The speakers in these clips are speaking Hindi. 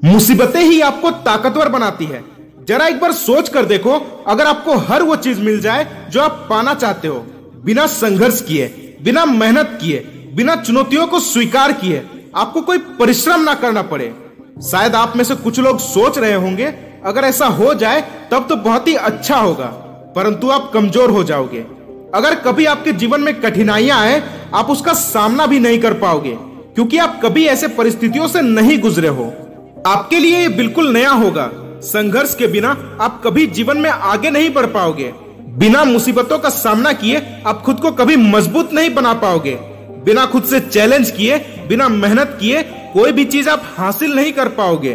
मुसीबतें ही आपको ताकतवर बनाती है। जरा एक बार सोच कर देखो, अगर आपको हर वो चीज मिल जाए जो आप पाना चाहते हो, बिना संघर्ष किए, बिना मेहनत किए, बिना चुनौतियों को स्वीकार किए, आपको कोई परिश्रम ना करना पड़े। शायद आप में से कुछ लोग सोच रहे होंगे, अगर ऐसा हो जाए तब तो बहुत ही अच्छा होगा, परंतु आप कमजोर हो जाओगे। अगर कभी आपके जीवन में कठिनाइयां आए, आप उसका सामना भी नहीं कर पाओगे, क्योंकि आप कभी ऐसे परिस्थितियों से नहीं गुजरे हो। आपके लिए ये बिल्कुल नया होगा। संघर्ष के बिना आप कभी जीवन में आगे नहीं बढ़ पाओगे। बिना मुसीबतों का सामना किए आप खुद को कभी मजबूत नहीं बना पाओगे। बिना खुद से चैलेंज किए, बिना मेहनत किए कोई भी चीज आप हासिल नहीं कर पाओगे।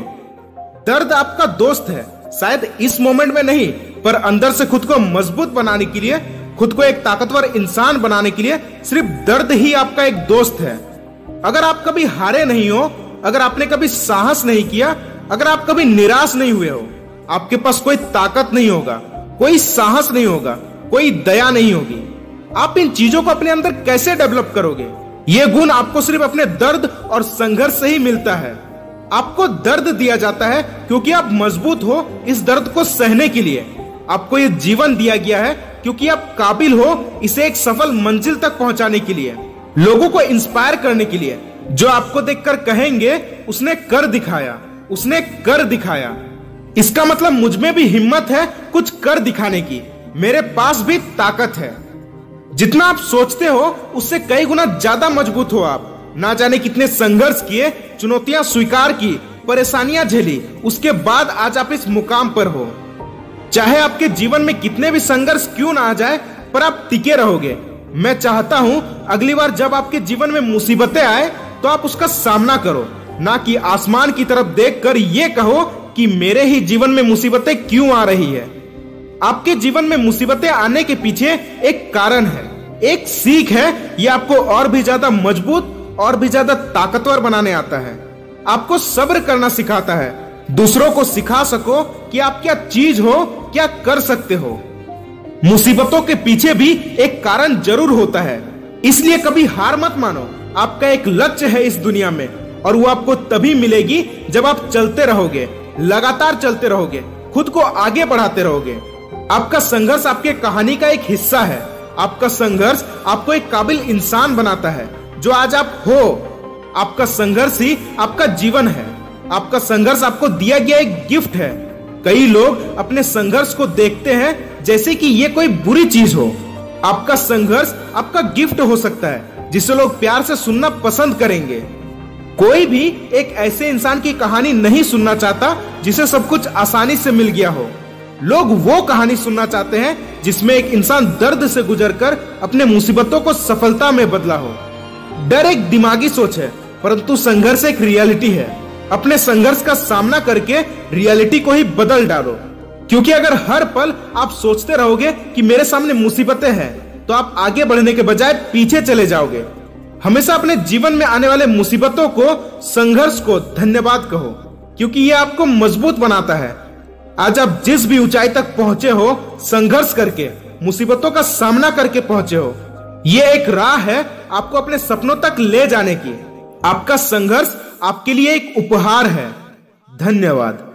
दर्द आपका दोस्त है, शायद इस मोमेंट में नहीं, पर अंदर से खुद को मजबूत बनाने के लिए, खुद को एक ताकतवर इंसान बनाने के लिए सिर्फ दर्द ही आपका एक दोस्त है। अगर आप कभी हारे नहीं हो, अगर आपने कभी साहस नहीं किया, अगर आप कभी निराश नहीं हुए हो, आपके पास कोई ताकत नहीं होगा, कोई साहस नहीं होगा, कोई दया नहीं होगी। आप इन चीजों को अपने अंदर कैसे डेवलप करोगे? ये गुण आपको सिर्फ अपने दर्द और संघर्ष से ही मिलता है। आपको दर्द दिया जाता है क्योंकि आप मजबूत हो इस दर्द को सहने के लिए। आपको ये जीवन दिया गया है क्योंकि आप काबिल हो इसे एक सफल मंजिल तक पहुंचाने के लिए, लोगों को इंस्पायर करने के लिए। जो आपको देखकर कहेंगे उसने कर दिखाया, उसने कर दिखाया। इसका मतलब मुझ में भी हिम्मत है कुछ कर दिखाने की, मेरे पास भी ताकत है। जितना आप सोचते हो उससे कई गुना ज्यादा मजबूत हो आप। ना जाने कितने संघर्ष किए, चुनौतियां स्वीकार की, परेशानियां झेली, उसके बाद आज आप इस मुकाम पर हो। चाहे आपके जीवन में कितने भी संघर्ष क्यों ना आ जाए, पर आप टिके रहोगे। मैं चाहता हूं अगली बार जब आपके जीवन में मुसीबतें आए तो आप उसका सामना करो, ना कि आसमान की तरफ देखकर ये कहो कि मेरे ही जीवन में मुसीबतें क्यों आ रही है। आपके जीवन में मुसीबतें आने के पीछे एक कारण है, एक सीख है। ये आपको और भी ज्यादा मजबूत और भी ज्यादा ताकतवर बनाने आता है। आपको सब्र करना सिखाता है, दूसरों को सिखा सको कि आप क्या चीज हो, क्या कर सकते हो। मुसीबतों के पीछे भी एक कारण जरूर होता है, इसलिए कभी हार मत मानो। आपका एक लक्ष्य है इस दुनिया में, और वो आपको तभी मिलेगी जब आप चलते रहोगे, लगातार चलते रहोगे, खुद को आगे बढ़ाते रहोगे। आपका संघर्ष आपके कहानी का एक हिस्सा है। आपका संघर्ष आपको एक काबिल इंसान बनाता है जो आज आप हो। आपका संघर्ष ही आपका जीवन है। आपका संघर्ष आपको दिया गया एक गिफ्ट है। कई लोग अपने संघर्ष को देखते हैं जैसे कि ये कोई बुरी चीज हो। आपका संघर्ष आपका गिफ्ट हो सकता है जिसे लोग प्यार से सुनना पसंद करेंगे। कोई भी एक ऐसे इंसान की कहानी नहीं सुनना चाहता जिसे सब कुछ आसानी से मिल गया हो। लोग वो कहानी सुनना चाहते हैं जिसमें एक इंसान दर्द से गुजरकर अपने मुसीबतों को सफलता में बदला हो। डर एक दिमागी सोच है, परंतु संघर्ष एक रियलिटी है। अपने संघर्ष का सामना करके रियलिटी को ही बदल डालो, क्योंकि अगर हर पल आप सोचते रहोगे कि मेरे सामने मुसीबतें हैं, तो आप आगे बढ़ने के बजाय पीछे चले जाओगे। हमेशा अपने जीवन में आने वाले मुसीबतों को, संघर्ष को धन्यवाद कहो, क्योंकि ये आपको मजबूत बनाता है। आज आप जिस भी ऊंचाई तक पहुंचे हो, संघर्ष करके, मुसीबतों का सामना करके पहुंचे हो। ये एक राह है आपको अपने सपनों तक ले जाने की। आपका संघर्ष आपके लिए एक उपहार है। धन्यवाद।